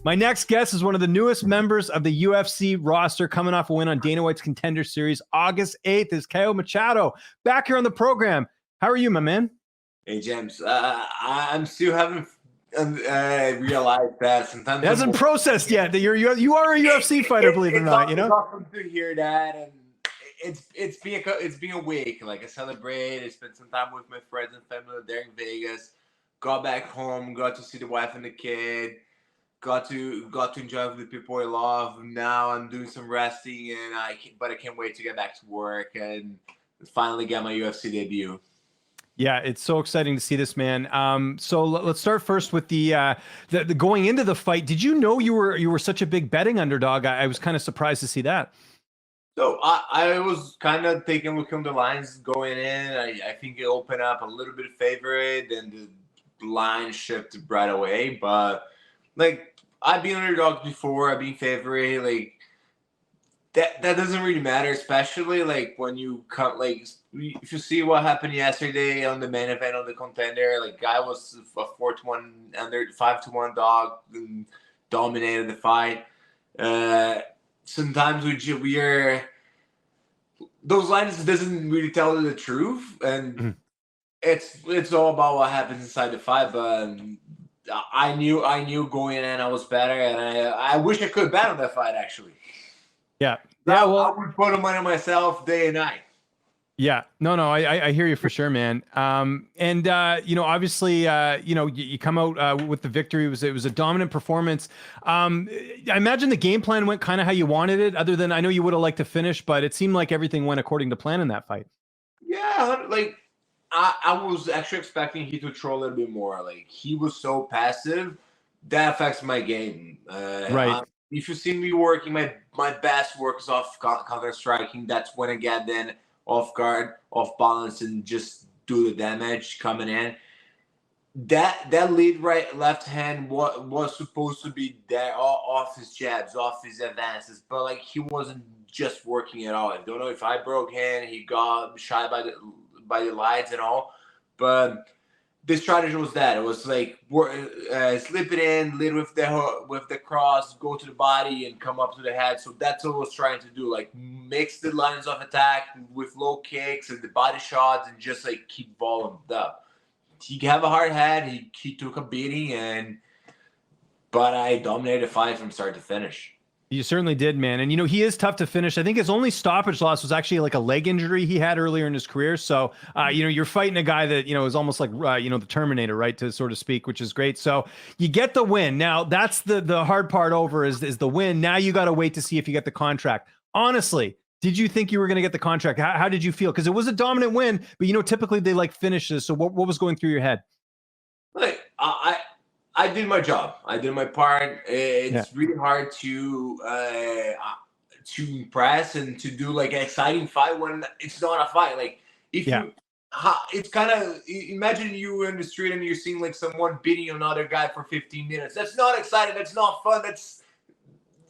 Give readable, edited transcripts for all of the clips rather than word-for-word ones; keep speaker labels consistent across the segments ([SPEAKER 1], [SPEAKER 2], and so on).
[SPEAKER 1] My next guest is one of the newest members of the UFC roster, coming off a win on Dana White's Contender Series. August 8th is Caio Machado back here on the program. How are you, my man?
[SPEAKER 2] Hey, James. I'm still haven't realized that sometimes
[SPEAKER 1] it hasn't processed yet that you are a UFC fighter, believe it or not. You know,
[SPEAKER 2] it's awesome to hear that, and it's been a week. Like, I celebrated, I spent some time with my friends and family there in Vegas. Got back home, got to see the wife and the kid. Got to enjoy with the people I love. Now I'm doing some resting, but I can't wait to get back to work and finally get my UFC debut.
[SPEAKER 1] Yeah, it's so exciting to see this, man. So let's start first with the going into the fight. Did you know you were such a big betting underdog? I was kind of surprised to see that.
[SPEAKER 2] So I was kind of taking a look on the lines going in. I think it opened up a little bit favorite, and the line shifted right away. But like, I've been underdog before. I've been favorite. Like, that doesn't really matter, especially like when you cut. Like, if you see what happened yesterday on the main event on the Contender, like, guy was a 4-1 under 5-1 dog and dominated the fight. Sometimes we are those lines doesn't really tell you the truth, and it's all about what happens inside the fight. But I knew going in I was better, and I wish I could bet on that fight, actually.
[SPEAKER 1] Yeah.
[SPEAKER 2] Well, I would put money on myself day and night.
[SPEAKER 1] Yeah, no, I hear you for sure, man. And you know, obviously, you know, you come out with the victory. It was a dominant performance. I imagine the game plan went kind of how you wanted it. Other than, I know you would have liked to finish, but it seemed like everything went according to plan in that fight. Yeah,
[SPEAKER 2] like I was actually expecting he to throw a little bit more. Like, he was so passive that affects my game.
[SPEAKER 1] Right.
[SPEAKER 2] If you see me working, my best work is off counter striking. That's when I get then off guard, off balance, and just do the damage coming in. That lead left hand was supposed to be there, off his jabs, off his advances, but like, he wasn't just working at all. I don't know if I broke hand, he got shy by the lights and all, but the strategy was that it was like slip it in, lead with the cross, go to the body, and come up to the head. So that's what I was trying to do, like, mix the lines of attack with low kicks and the body shots, and just like keep volume up. He have a hard head. He took a beating, but I dominated the fight from start to finish.
[SPEAKER 1] You certainly did, man. And, you know, he is tough to finish. I think his only stoppage loss was actually like a leg injury he had earlier in his career. So, you know, you're fighting a guy that, you know, is almost like, you know, the Terminator, right, to sort of speak, which is great. So you get the win. Now, that's the hard part over is the win. Now you got to wait to see if you get the contract. Honestly, did you think you were going to get the contract? How did you feel? Because it was a dominant win, but, you know, typically they like finishes. So what was going through your head?
[SPEAKER 2] Like, I did my job. I did my part. It's really hard to impress and to do like an exciting fight when it's not a fight. Like, if you, it's kind of, imagine you in the street and you're seeing like someone beating another guy for 15 minutes. That's not exciting. That's not fun.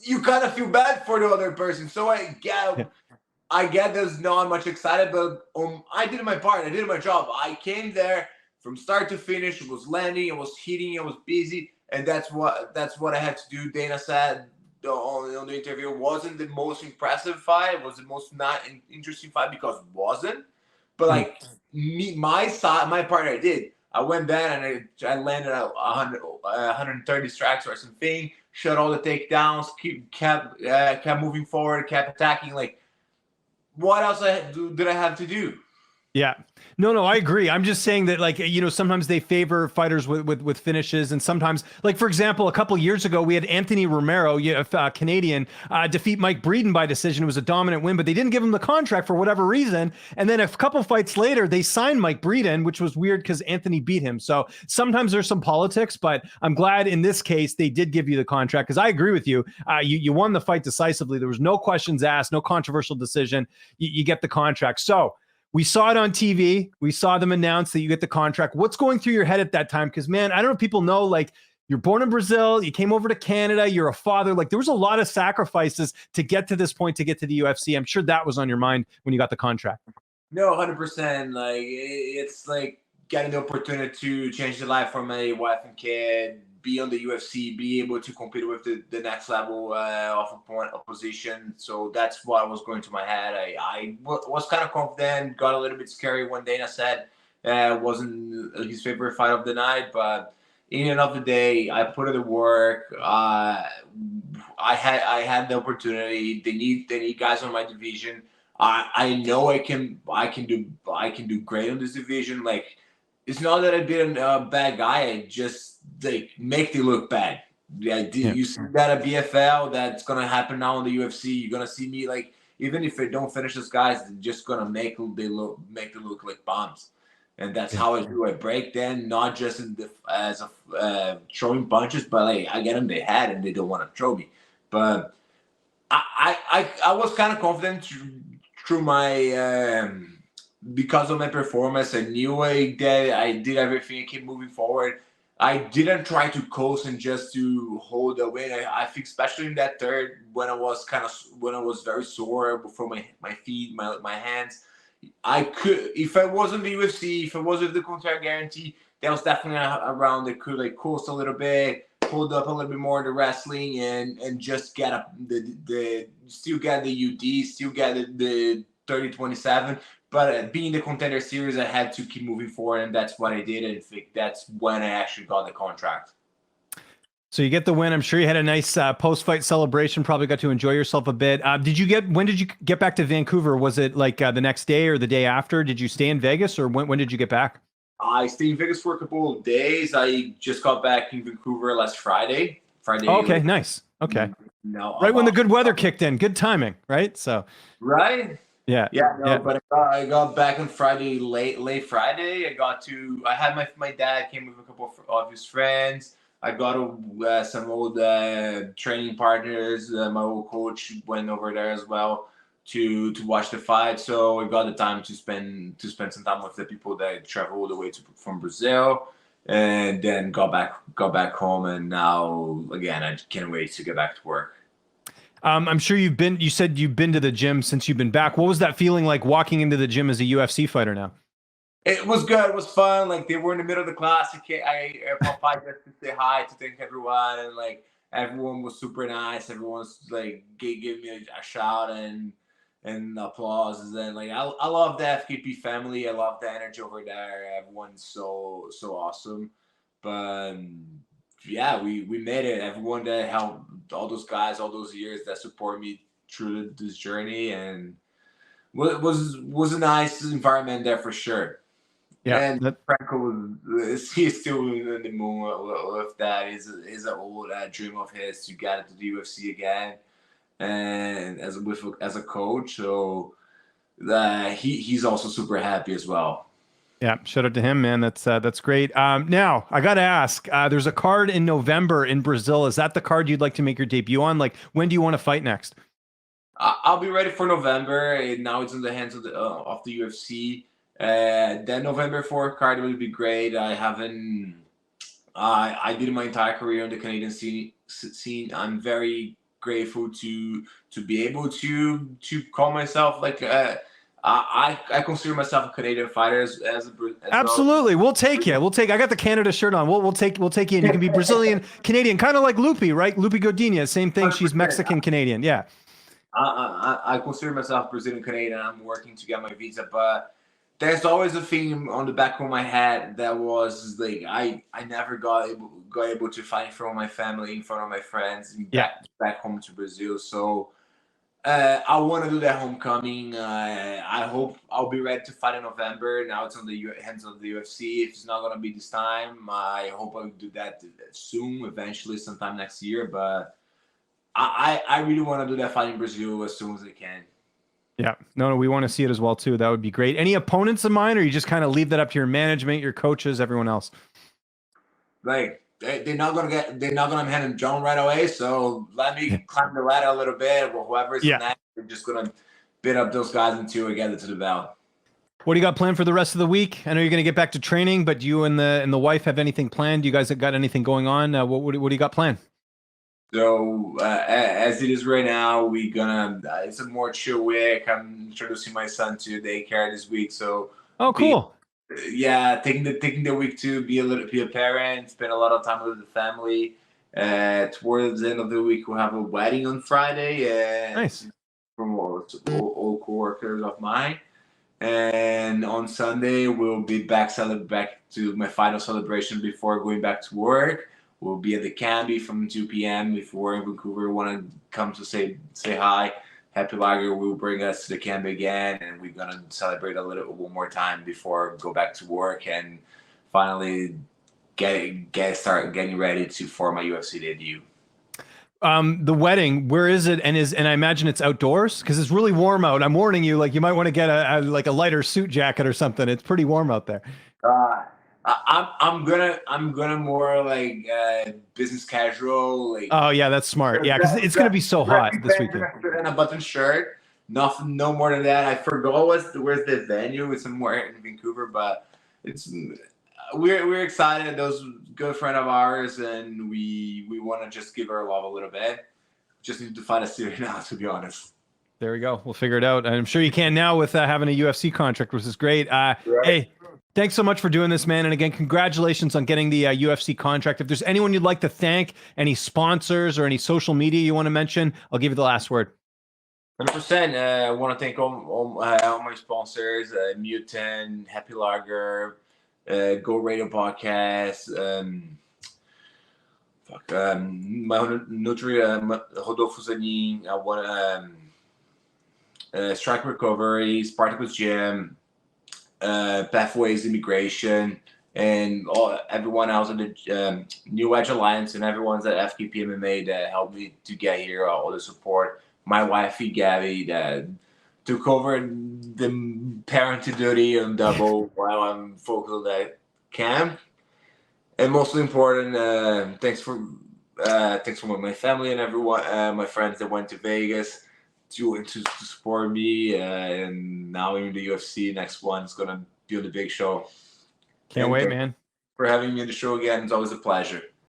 [SPEAKER 2] You kind of feel bad for the other person. So I get there's not much excited, but I did my part. I did my job. I came there. From start to finish, it was landing, it was hitting, it was busy, and that's what I had to do. Dana said on the interview, it wasn't the most impressive fight, it was the most not interesting fight because it wasn't. But like, my part I did. I went there and I landed 130 strikes or something, shot all the takedowns, kept moving forward, kept attacking. Like, what else did I have to do?
[SPEAKER 1] Yeah, no, I agree. I'm just saying that, like, you know, sometimes they favor fighters with finishes, and sometimes, like, for example, a couple years ago, we had Anthony Romero, Canadian, defeat Mike Breeden by decision. It was a dominant win, but they didn't give him the contract for whatever reason. And then a couple fights later, they signed Mike Breeden, which was weird because Anthony beat him. So sometimes there's some politics, but I'm glad in this case they did give you the contract, because I agree with you. You won the fight decisively. There was no questions asked, no controversial decision. You get the contract. So we saw it on TV. We saw them announce that you get the contract. What's going through your head at that time? Because, man, I don't know if people know, like, you're born in Brazil, you came over to Canada, you're a father. Like, there was a lot of sacrifices to get to this point, to get to the UFC. I'm sure that was on your mind when you got the contract.
[SPEAKER 2] No, 100%. Like, it's like getting the opportunity to change the life for my wife and kid, be on the UFC, be able to compete with the next level of opposition. So that's what was going to my head. I was kind of confident, got a little bit scary when Dana said wasn't his favorite fight of the night, but in the end of the day, I put in the work. I had the opportunity. They need guys on my division. I know I can do great on this division. Like, it's not that I've been a bad guy. I just like make they look bad. You see that at BFL, that's gonna happen now in the UFC. You're gonna see me, like, even if I don't finish this guys, they're just gonna make they look like bombs. And that's how I do. I break them, not just as throwing punches, but like I get them they had and they don't want to throw me. But I was kind of confident through my because of my performance. I knew I did everything. I keep moving forward. I didn't try to coast and just to hold the win. I think especially in that third when I was very sore from my feet, my hands. I could, if I was in the UFC, if I was with the contract guarantee, that was definitely a round that could like coast a little bit, hold up a little bit more in the wrestling, and just get up the still get the UD, still get the 30-27. But being the contender series, I had to keep moving forward, and that's what I did. And I think that's when I actually got the contract.
[SPEAKER 1] So you get the win. I'm sure you had a nice post-fight celebration. Probably got to enjoy yourself a bit. When did you get back to Vancouver? Was it like the next day or the day after? Did you stay in Vegas, or when did you get back?
[SPEAKER 2] I stayed in Vegas for a couple of days. I just got back in Vancouver last Friday.
[SPEAKER 1] Oh, okay, nice. Okay.
[SPEAKER 2] No,
[SPEAKER 1] right when the good weather kicked in. Good timing, right? So.
[SPEAKER 2] Right.
[SPEAKER 1] Yeah.
[SPEAKER 2] But I got back on Friday, late Friday. I had my dad came with a couple of his friends. I got some old training partners. My old coach went over there as well to watch the fight. So I got the time to spend some time with the people that traveled all the way from Brazil, and then got back home. And now again, I can't wait to get back to work.
[SPEAKER 1] I'm sure you said you've been to the gym since you've been back. What was that feeling like walking into the gym as a UFC fighter now?
[SPEAKER 2] It was good. It was fun. Like, they were in the middle of the class. I popped by just to say hi, to thank everyone, and like everyone was super nice. Everyone's like gave me a shout and applause. And then like I love the FKP family. I love the energy over there. Everyone's so awesome. But yeah, we made it. Everyone that helped, all those guys, all those years that support me through this journey, and was a nice environment there for sure.
[SPEAKER 1] Yeah,
[SPEAKER 2] and Franco he's still in the moon with that. Is an old dream of his to get into the UFC again, and as a coach. So he's also super happy as well.
[SPEAKER 1] Yeah, shout out to him, man. That's great. Now I got to ask. There's a card in November in Brazil. Is that the card you'd like to make your debut on? Like, when do you want to fight next?
[SPEAKER 2] I'll be ready for November. Now it's in the hands of the UFC. That November 4th card would be great. I did my entire career in the Canadian scene. I'm very grateful to be able to call myself like I consider myself a Canadian fighter as
[SPEAKER 1] absolutely. Well. We'll take you. I got the Canada shirt on. We'll take you in. You can be Brazilian, Canadian, kind of like Lupi, right? Lupi Godinez, same thing. 100%. She's Mexican Canadian. Yeah.
[SPEAKER 2] I consider myself Brazilian Canadian. I'm working to get my visa, but there's always a thing on the back of my head that was like I never got able to fight in front of my family, in front of my friends, back home to Brazil. So I want to do that homecoming. I hope I'll be ready to fight in November. Now it's on the hands of the UFC. If it's not gonna be this time, I hope I'll do that soon, eventually, sometime next year. But I really want to do that fight in Brazil as soon as I can.
[SPEAKER 1] Yeah, no, we want to see it as well too. That would be great. Any opponents of mine, or you just kind of leave that up to your management, your coaches, everyone else?
[SPEAKER 2] Like they're not gonna hand John right away. So let me climb the ladder a little bit, or whoever's next. We're just gonna beat up those guys until we get it to the belt.
[SPEAKER 1] What do you got planned for the rest of the week? I know you're gonna get back to training, but you and the wife have anything planned? You guys have got anything going on? What do you got planned?
[SPEAKER 2] So as it is right now, we gonna it's a more chill week. I'm introducing my son to daycare this week, so
[SPEAKER 1] cool.
[SPEAKER 2] Yeah, taking the week to be a parent, spend a lot of time with the family. Towards the end of the week, we'll have a wedding on Friday, and
[SPEAKER 1] Nice.
[SPEAKER 2] from all coworkers of mine. And on Sunday, we'll be back to my final celebration before going back to work. We'll be at the Canby from 2 p.m. If we're in Vancouver, want to come to say hi. Happy Lager will bring us to the Canby again, and we're gonna celebrate one more time before go back to work and finally start getting ready for my UFC debut.
[SPEAKER 1] The wedding, where is it? And I imagine it's outdoors because it's really warm out. I'm warning you, like you might want to get a like a lighter suit jacket or something. It's pretty warm out there.
[SPEAKER 2] I'm gonna more like business casual. Like,
[SPEAKER 1] Oh yeah, that's smart. Yeah, because it's gonna be so hot this weekend.
[SPEAKER 2] And a button shirt. Nothing, no more than that. I forgot where's the venue. It's somewhere in Vancouver, but it's we're excited. Those good friend of ours, and we want to just give our love a little bit. Just need to find a studio now, to be honest.
[SPEAKER 1] There we go. We'll figure it out. I'm sure you can now with having a UFC contract, which is great.
[SPEAKER 2] Right.
[SPEAKER 1] Hey, thanks so much for doing this, man. And again, congratulations on getting the UFC contract. If there's anyone you'd like to thank, any sponsors or any social media you want to mention, I'll give you the last word.
[SPEAKER 2] 100%. I want to thank all my sponsors, Mutant, Happy Lager, Go Radio Podcast, my Nutri, Rodolfo Zanin, I want Strike Recovery, Spartacus Gym, Pathways Immigration, and everyone else in the New Edge Alliance and everyone's at FKP MMA that helped me to get here, all the support. My wifey Gabby that took over the parenting duty on double while I'm focused on that camp. And mostly important, thanks for my family and everyone, my friends that went to Vegas to support me, and now in the UFC. Next one's gonna be on the big show.
[SPEAKER 1] Can't wait, man.
[SPEAKER 2] For having me on the show again. It's always a pleasure.